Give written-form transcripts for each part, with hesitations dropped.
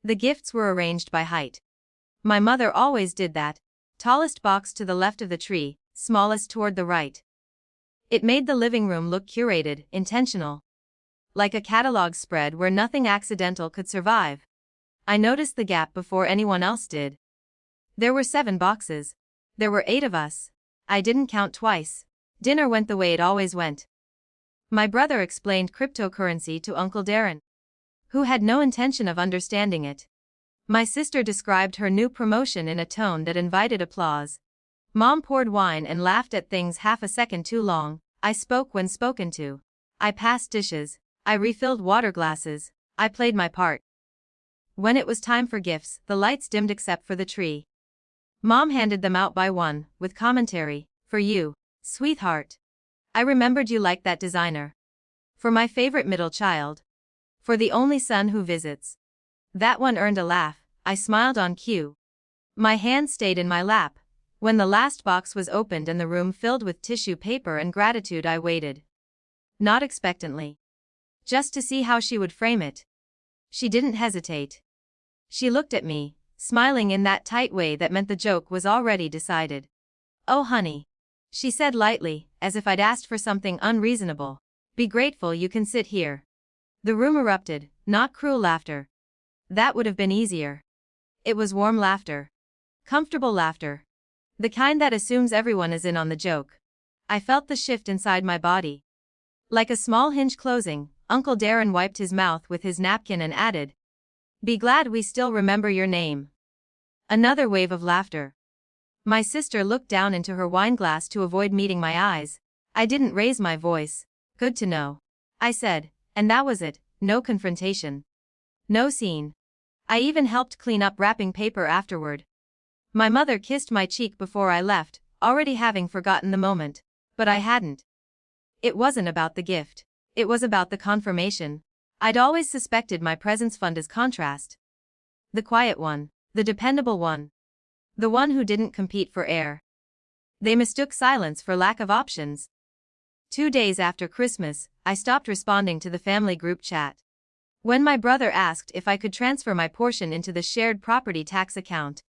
The gifts were arranged by height. My mother always did that. Tallest box to the left of the tree, smallest toward the right. It made the living room look curated, intentional. Like a catalog spread where nothing accidental could survive. I noticed the gap before anyone else did. There were 7 boxes. There were 8 of us. I didn't count twice. Dinner went the way it always went. My brother explained cryptocurrency to Uncle Darren, who had no intention of understanding it. My sister described her new promotion in a tone that invited applause. Mom poured wine and laughed at things half a second too long. I spoke when spoken to. I passed dishes. I refilled water glasses. I played my part. When it was time for gifts, the lights dimmed except for the tree. Mom handed them out by one, with commentary, "For you, sweetheart. I remembered you liked that designer. For my favorite middle child. For the only son who visits." That one earned a laugh. I smiled on cue. My hand stayed in my lap. When the last box was opened and the room filled with tissue paper and gratitude, I waited. Not expectantly. Just to see how she would frame it. She didn't hesitate. She looked at me, smiling in that tight way that meant the joke was already decided. "Oh honey," she said lightly, as if I'd asked for something unreasonable. "Be grateful you can sit here." The room erupted, not cruel laughter. That would have been easier. It was warm laughter. Comfortable laughter. The kind that assumes everyone is in on the joke. I felt the shift inside my body. Like a small hinge closing, Uncle Darren wiped his mouth with his napkin and added, "Be glad we still remember your name." Another wave of laughter. My sister looked down into her wineglass to avoid meeting my eyes. I didn't raise my voice. "Good to know," I said, and that was it. No confrontation. No scene. I even helped clean up wrapping paper afterward. My mother kissed my cheek before I left, already having forgotten the moment. But I hadn't. It wasn't about the gift. It was about the confirmation. I'd always suspected my presence fund as contrast. The quiet one. The dependable one. The one who didn't compete for air. They mistook silence for lack of options. 2 days after Christmas, I stopped responding to the family group chat. When my brother asked if I could transfer my portion into the shared property tax account.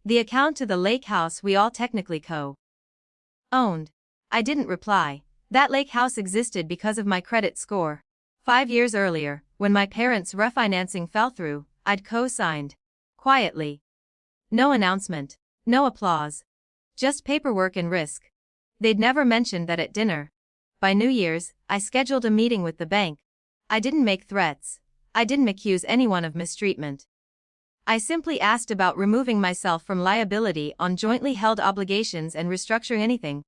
The account to the lake house we all technically co-owned. I didn't reply. That lake house existed because of my credit score. 5 years earlier, when my parents' refinancing fell through, I'd co-signed. Quietly. No announcement. No applause. Just paperwork and risk. They'd never mentioned that at dinner. By New Year's, I scheduled a meeting with the bank. I didn't make threats. I didn't accuse anyone of mistreatment. I simply asked about removing myself from liability on jointly held obligations and restructuring anything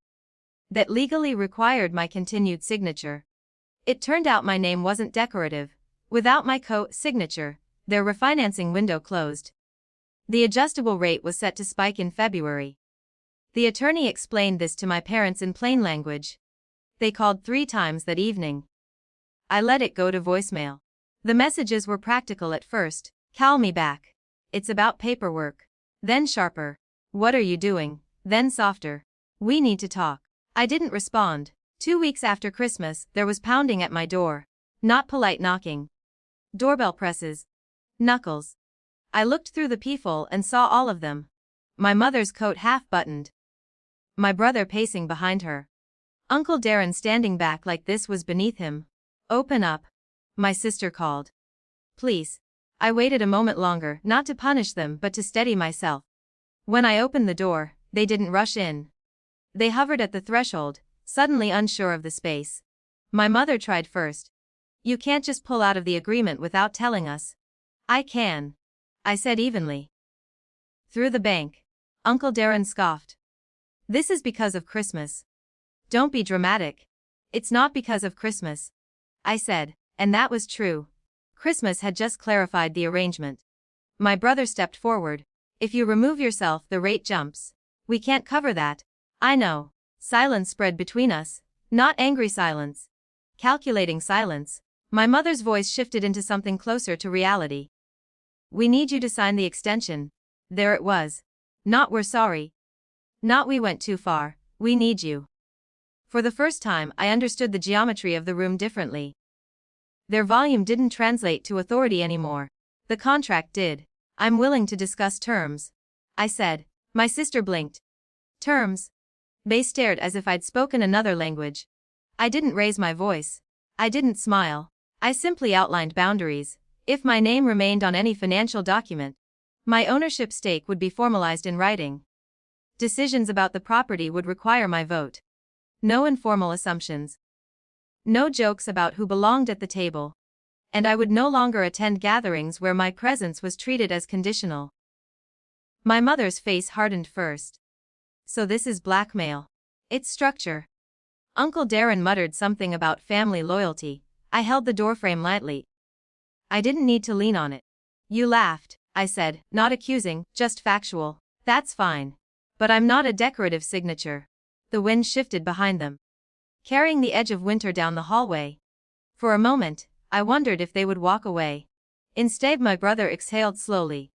that legally required my continued signature. It turned out my name wasn't decorative. Without my co-signature, their refinancing window closed. The adjustable rate was set to spike in February. The attorney explained this to my parents in plain language. They called 3 times that evening. I let it go to voicemail. The messages were practical at first. "Call me back. It's about paperwork." Then sharper. "What are you doing?" Then softer. "We need to talk." I didn't respond. 2 weeks after Christmas, there was pounding at my door. Not polite knocking. Doorbell presses. Knuckles. I looked through the peephole and saw all of them. My mother's coat half-buttoned. My brother pacing behind her. Uncle Darren standing back like this was beneath him. "Open up," my sister called. "Please." I waited a moment longer, not to punish them but to steady myself. When I opened the door, they didn't rush in. They hovered at the threshold, suddenly unsure of the space. My mother tried first. "You can't just pull out of the agreement without telling us." "I can," I said evenly. "Through the bank." Uncle Darren scoffed. "This is because of Christmas." "Don't be dramatic." "It's not because of Christmas," I said, and that was true. Christmas had just clarified the arrangement. My brother stepped forward. "If you remove yourself, the rate jumps. We can't cover that." "I know." Silence spread between us. Not angry silence. Calculating silence. My mother's voice shifted into something closer to reality. "We need you to sign the extension." There it was. Not "we're sorry." Not "we went too far." "We need you." For the first time, I understood the geometry of the room differently. Their volume didn't translate to authority anymore. The contract did. I'm willing to discuss terms, I said. My sister blinked. Terms? They stared as if I'd spoken another language. I didn't raise my voice. I didn't smile. I simply outlined boundaries. If my name remained on any financial document, my ownership stake would be formalized in writing. Decisions about the property would require my vote. No informal assumptions. No jokes about who belonged at the table. And I would no longer attend gatherings where my presence was treated as conditional. My mother's face hardened first. So this is blackmail. It's structure. Uncle Darren muttered something about family loyalty. I held the doorframe lightly. I didn't need to lean on it. You laughed, I said, not accusing, just factual. That's fine. But I'm not a decorative signature. The wind shifted behind them, carrying the edge of winter down the hallway. For a moment, I wondered if they would walk away. Instead, my brother exhaled slowly.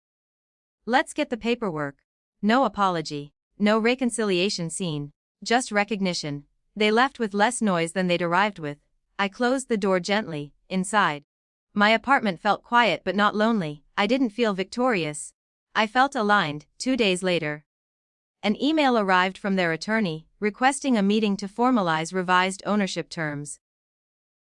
Let's get the paperwork. No apology. No reconciliation scene. Just recognition. They left with less noise than they'd arrived with. I closed the door gently. Inside, my apartment felt quiet but not lonely. I didn't feel victorious. I felt aligned. 2 days later, an email arrived from their attorney, requesting a meeting to formalize revised ownership terms.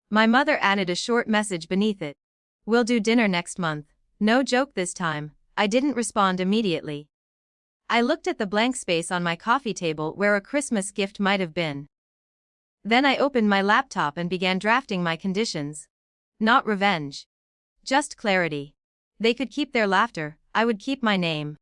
My mother added a short message beneath it. We'll do dinner next month. No joke this time. I didn't respond immediately. I looked at the blank space on my coffee table where a Christmas gift might have been. Then I opened my laptop and began drafting my conditions. Not revenge. Just clarity. They could keep their laughter, I would keep my name.